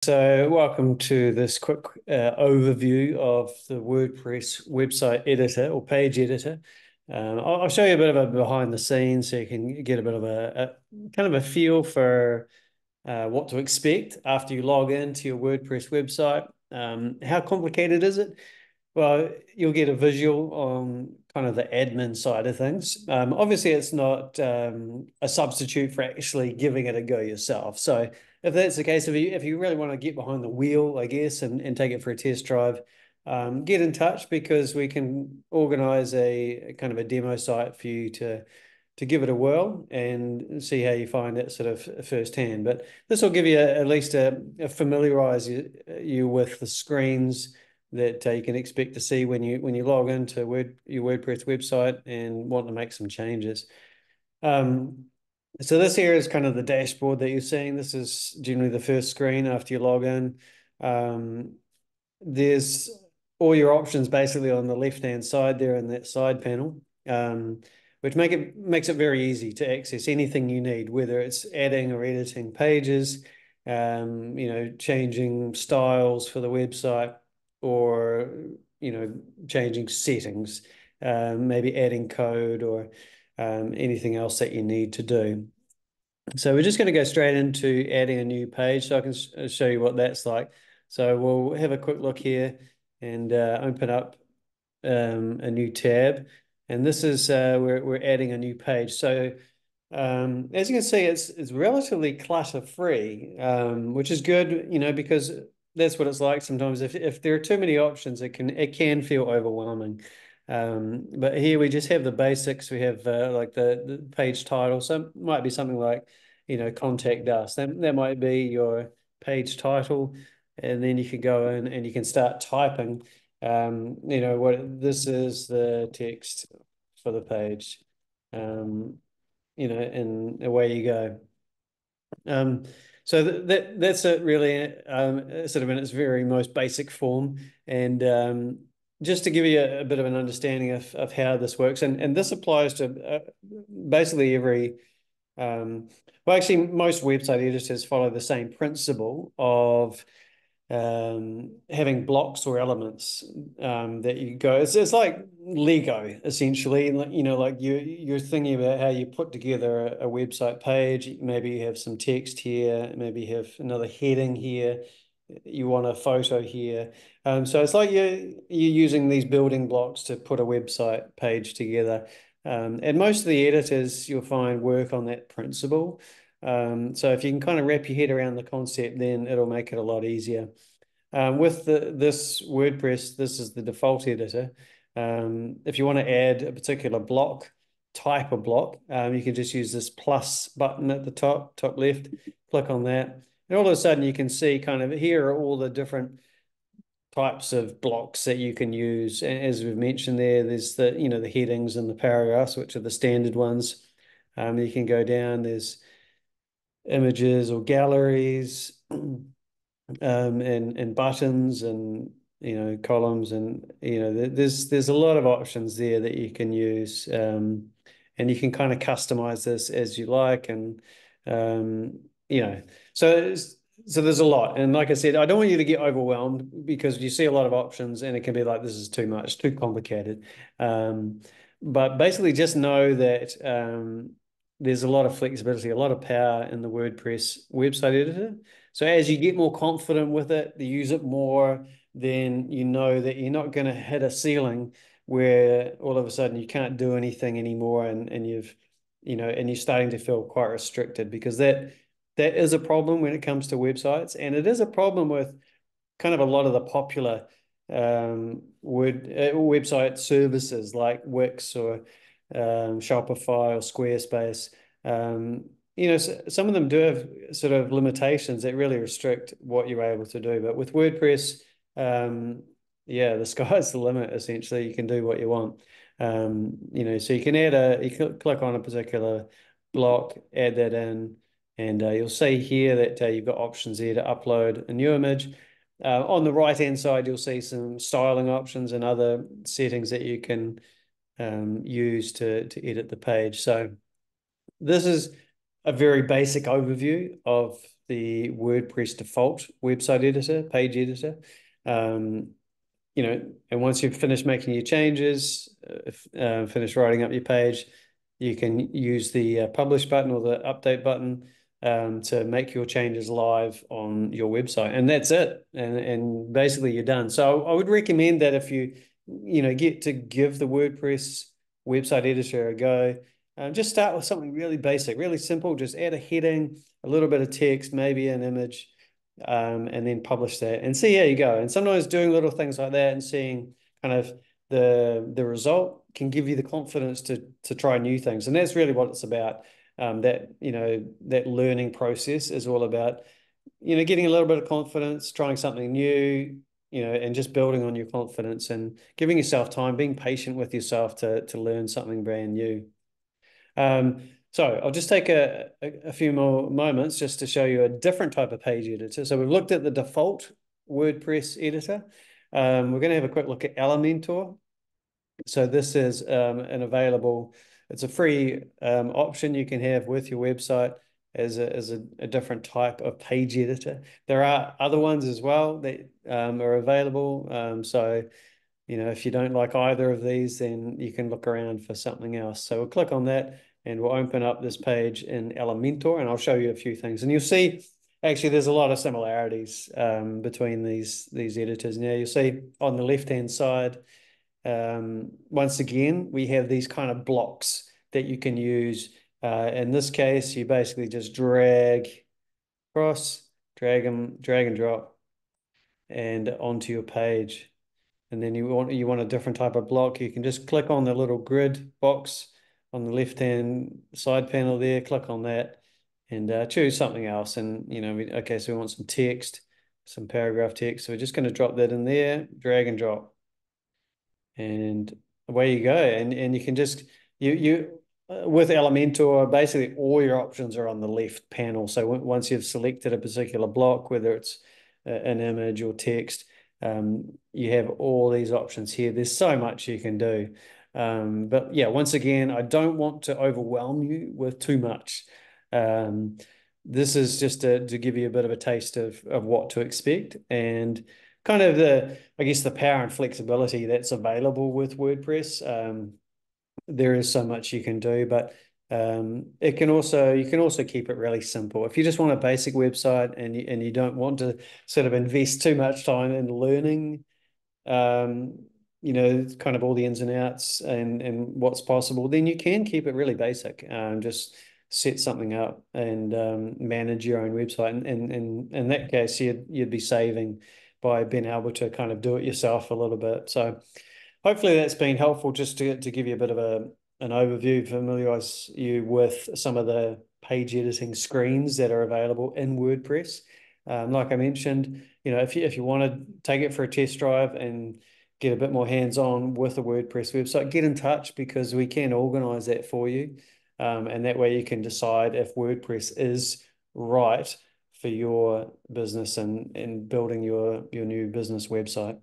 So, welcome to this quick overview of the WordPress website editor or page editor. I'll show you a bit of a behind the scenes so you can get a bit of a kind of a feel for what to expect after you log into your WordPress website. How complicated is it? Well, you'll get a visual on kind of the admin side of things. Obviously, it's not a substitute for actually giving it a go yourself. So if that's the case, if you really want to get behind the wheel, I guess, and take it for a test drive, get in touch because we can organize a kind of a demo site for you to give it a whirl and see how you find it sort of firsthand. But this will give you at least a familiarize you with the screens that you can expect to see when you log into your WordPress website and want to make some changes. Um, so this here is kind of the dashboard that you're seeing. This is generally the first screen after you log in. There's all your options basically on the left-hand side there in that side panel, which makes it very easy to access anything you need, whether it's adding or editing pages, changing styles for the website, or changing settings, maybe adding code or anything else that you need to do. So we're just going to go straight into adding a new page so I can show you what that's like. So we'll have a quick look here and open up a new tab. And this is we're adding a new page. So as you can see, it's relatively clutter-free, which is good, because that's what it's like sometimes. If there are too many options, it can feel overwhelming. But here we just have the basics. We have like the page title. So it might be something like, contact us. That might be your page title, and then you can go in and you can start typing. What this is the text for the page. And away you go. Um, so that's it really, sort of in its very most basic form. And just to give you a bit of an understanding of how this works, and this applies to basically every, well, actually, most website editors follow the same principle of having blocks or elements that you go. It's like Lego essentially. Like you're thinking about how you put together a website page. Maybe you have some text here. Maybe you have another heading here. You want a photo here. So it's like you're using these building blocks to put a website page together. And most of the editors you'll find work on that principle. So if you can kind of wrap your head around the concept, then it'll make it a lot easier. With this WordPress, this is the default editor. If you want to add a particular block, type of block, you can just use this plus button at the top left, click on that. And all of a sudden you can see kind of here are all the different types of blocks that you can use. As we've mentioned there's the headings and the paragraphs, which are the standard ones. You can go down, there's images or galleries, and buttons and columns, and there's a lot of options there that you can use, and you can kind of customize this as you like, and you know so so there's a lot. And like I said, I don't want you to get overwhelmed because you see a lot of options and it can be like, this is too much, too complicated. But basically just know that there's a lot of flexibility, a lot of power in the WordPress website editor. So as you get more confident with it, you use it more, then you know that you're not going to hit a ceiling where all of a sudden you can't do anything anymore, and you're starting to feel quite restricted, because that is a problem when it comes to websites, and it is a problem with kind of a lot of the popular website services like Wix or Shopify or Squarespace. Some of them do have sort of limitations that really restrict what you're able to do. But with WordPress, yeah, the sky's the limit, essentially. You can do what you want. So you can click on a particular block, add that in, and you'll see here that you've got options there to upload a new image. On the right-hand side, you'll see some styling options and other settings that you can use to edit the page. So this is a very basic overview of the WordPress default website editor, page editor. And once you've finished making your changes, finished writing up your page, you can use the publish button or the update button to make your changes live on your website, and that's it. And basically you're done. So I would recommend that if you get to give the WordPress website editor a go, just start with something really basic, really simple. Just add a heading, a little bit of text, maybe an image, and then publish that and see how you go. And sometimes doing little things like that and seeing kind of the result can give you the confidence to try new things. And that's really what it's about. That learning process is all about, getting a little bit of confidence, trying something new, and just building on your confidence and giving yourself time, being patient with yourself to learn something brand new. So I'll just take a few more moments just to show you a different type of page editor. So we've looked at the default WordPress editor. We're going to have a quick look at Elementor. So this is it's a free option you can have with your website as a different type of page editor. There are other ones as well that are available. So if you don't like either of these, then you can look around for something else. So we'll click on that and we'll open up this page in Elementor, and I'll show you a few things. And you'll see, actually, there's a lot of similarities between these editors. Now, you'll see on the left-hand side, once again, we have these kind of blocks that you can use. In this case, you basically just drag across, drag and drop, and onto your page. And then you want a different type of block, you can just click on the little grid box on the left-hand side panel there, click on that, and choose something else. And so we want some text, some paragraph text. So we're just going to drop that in there, drag and drop, and away you go. And you can just with Elementor, basically all your options are on the left panel. So once you've selected a particular block, whether it's an image or text, you have all these options here. There's so much you can do. But yeah, once again, I don't want to overwhelm you with too much. This is just to give you a bit of a taste of what to expect and kind of the power and flexibility that's available with WordPress. There is so much you can do, but you can also keep it really simple. If you just want a basic website and you don't want to sort of invest too much time in learning, kind of all the ins and outs and what's possible, then you can keep it really basic. Just set something up and manage your own website. And in that case, you'd be saving by being able to kind of do it yourself a little bit. So hopefully that's been helpful just to give you a bit of an overview, familiarize you with some of the page editing screens that are available in WordPress. Like I mentioned, if you want to take it for a test drive and get a bit more hands-on with a WordPress website, get in touch because we can organize that for you. And that way you can decide if WordPress is right for your business and building your new business website.